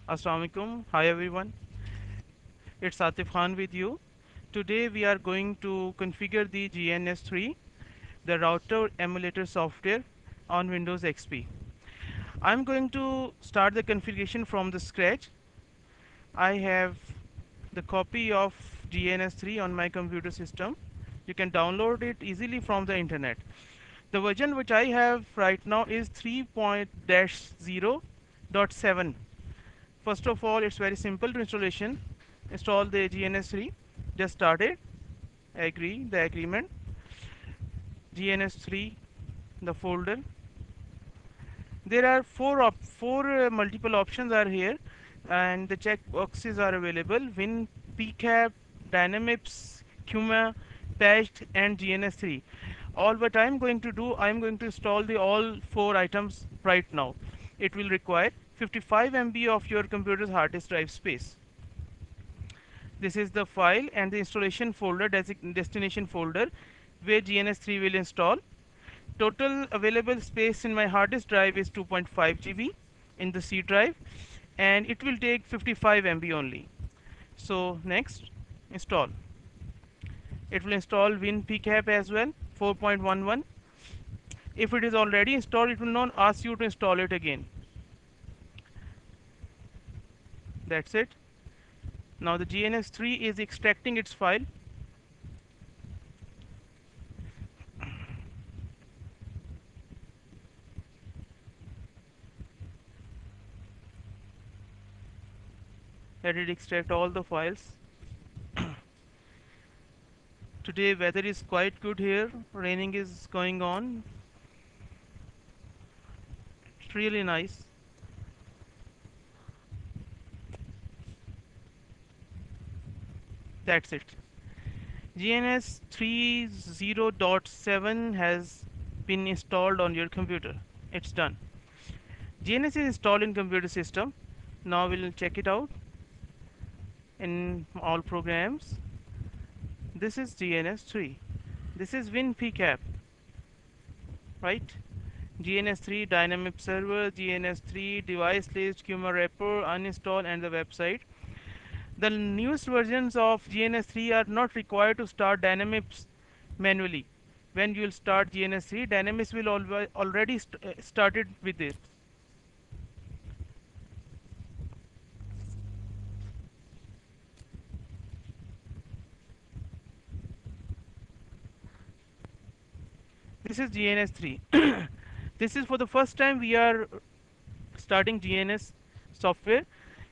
Assalamu alaikum. Hi everyone. It's Atif Khan with you. Today we are going to configure the GNS3, the router emulator software on Windows XP. I'm going to start the configuration from the scratch. I have the copy of GNS3 on my computer system. You can download it easily from the internet. The version which I have right now is 3.0.7. First of all, it's very simple to installation. Install the GNS3. Just start it. Agree the agreement. GNS3, the folder. There are four multiple options are here, and the check boxes are available. Win, PCAP, Dynamics, Cuma, Patched, and GNS3. All what I'm going to do, I'm going to install the all four items right now. It will require 55 MB of your computer's hard disk drive space. This is the file and the installation folder, destination folder, where GNS3 will install. Total available space in my hard disk drive is 2.5 GB in the C drive, and it will take 55 MB only. So next, install. It will install WinPCAP as well, 4.11. If it is already installed, it will not ask you to install it again. That's it. Now the GNS3 is extracting its file. Let it extract all the files. Today weather is quite good here. Raining is going on. It's really nice. That's it. GNS 3.0.7 has been installed on your computer. It's done. GNS is installed in computer system. Now we'll check it out in all programs. This is GNS3. This is WinPCAP, right? GNS3 dynamic server, GNS3 device list, Cuma wrapper, uninstall, and the website. The newest versions of GNS3 are not required to start Dynamics manually. When you will start GNS3, Dynamics will already started with it. This is GNS3. This is for the first time we are starting GNS software,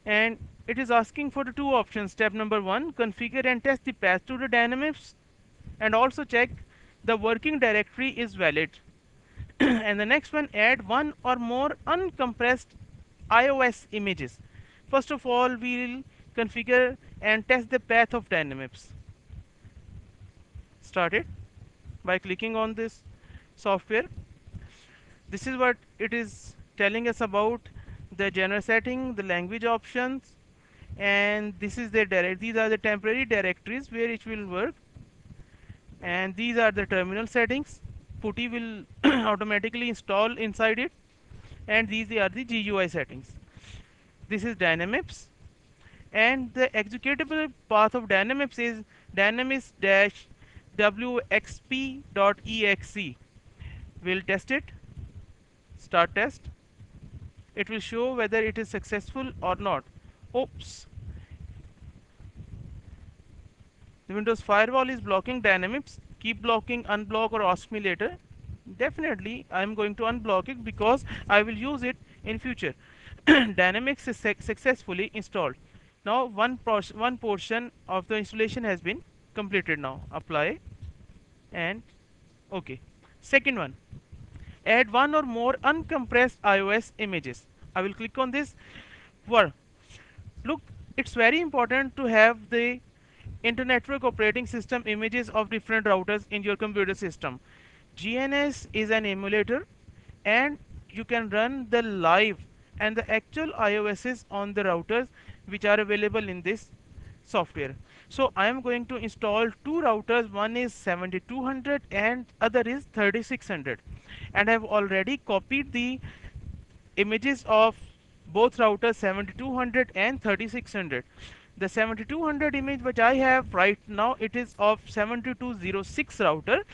and it is asking for the two options. Step number 1, configure and test the path to the Dynamics, and also check the working directory is valid. And the next one, add one or more uncompressed iOS images. First of all, we will configure and test the path of Dynamics. Start it by clicking on this software. This is what it is telling us about the general setting, the language options, and this is the these are the temporary directories where it will work, and these are the terminal settings. Putty will automatically install inside it, and these are the GUI settings. This is Dynamics, and the executable path of Dynamics is dynamics-wxp.exe. We'll test it. Start test. It will show whether it is successful or not. Oops. The Windows firewall is blocking Dynamics. Keep blocking, unblock, or ask me later. Definitely, I'm going to unblock it because I will use it in future. Dynamics is successfully installed. Now one portion of the installation has been completed. Now apply and OK. Second one, add one or more uncompressed iOS images. I will click on this. Look, it's very important to have the Internetwork Operating System images of different routers in your computer system. GNS is an emulator, and you can run the live and the actual iOSs on the routers which are available in this software. So I am going to install two routers. One is 7200 and other is 3600, and I have already copied the images of both routers 7200 and 3600. The 7200 image which I have right now, it is of 7206 router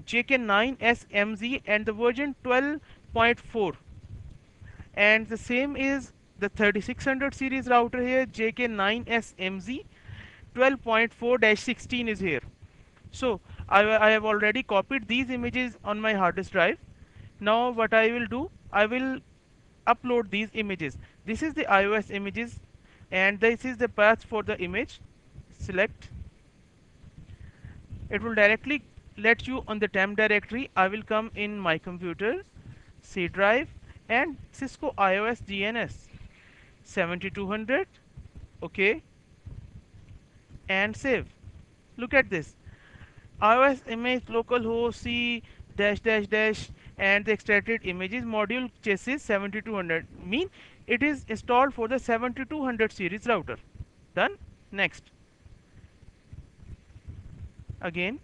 JK9SMZ and the version 12.4, and the same is the 3600 series router here JK9SMZ 12.4-16 is here. So I have already copied these images on my hard disk drive. Now what I will do, I will upload these images. This is the iOS images and this is the path for the image. Select. It will directly let you on the temp directory. I will come in my computer, C drive and Cisco iOS GNS 7200. Okay, and save. Look at this. iOS image localhost C dash dash dash and the extracted images module chassis 7200 mean it is installed for the 7200 series router. Done. Next. Again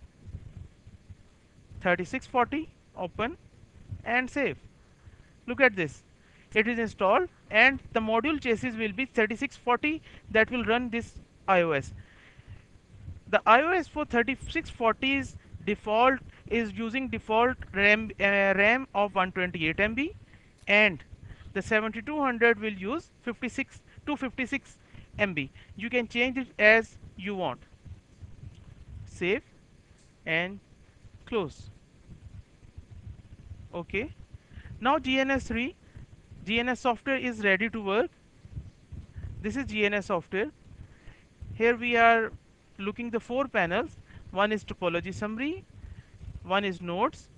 3640, open and save. Look at this. It is installed and the module chassis will be 3640 that will run this iOS. The iOS for 3640's default is using default RAM of 128 MB and the 7200 will use 256 MB. You can change it as you want. Save and close. Okay. Now GNS software is ready to work. This is GNS software. Here we are looking the 4 panels. One is topology summary, one is nodes.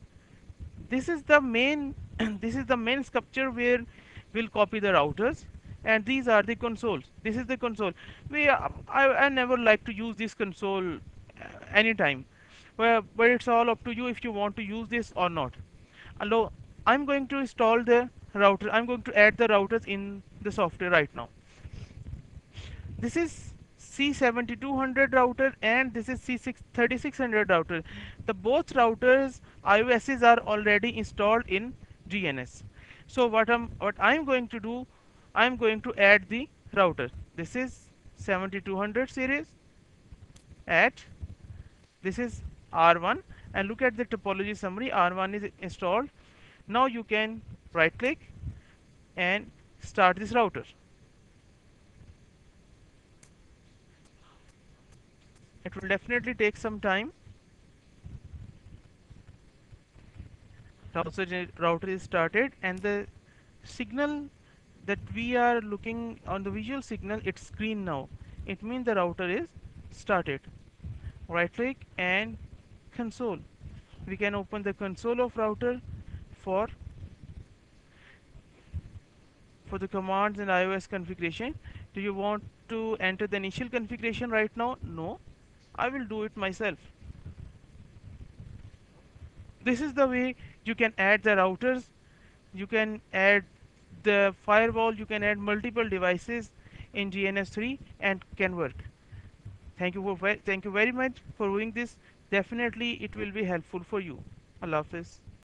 This is the main this is the main sculpture where we'll copy the routers, and these are the consoles. This is the console. I never like to use this console anytime. Well, but it's all up to you if you want to use this or not. Hello, I'm going to install the router. I'm going to add the routers in the software right now. This is C7200 router and this is C3600 router. The both routers iOSs are already installed in GNS. So what I'm going to do, I'm going to add the router. This is 7200 series. Add. This is R1 and look at the topology summary. R1 is installed. Now you can right click and start this router. It will definitely take some time. Router is started and the signal that we are looking on the visual signal, it's green now. It means the router is started. Right click and console. We can open the console of router for the commands and iOS configuration. Do you want to enter the initial configuration right now? No, I will do it myself. This is the way you can add the routers, you can add the firewall, you can add multiple devices in GNS3 and can work. Thank you very much for doing this. Definitely it will be helpful for you. Allah Hafiz.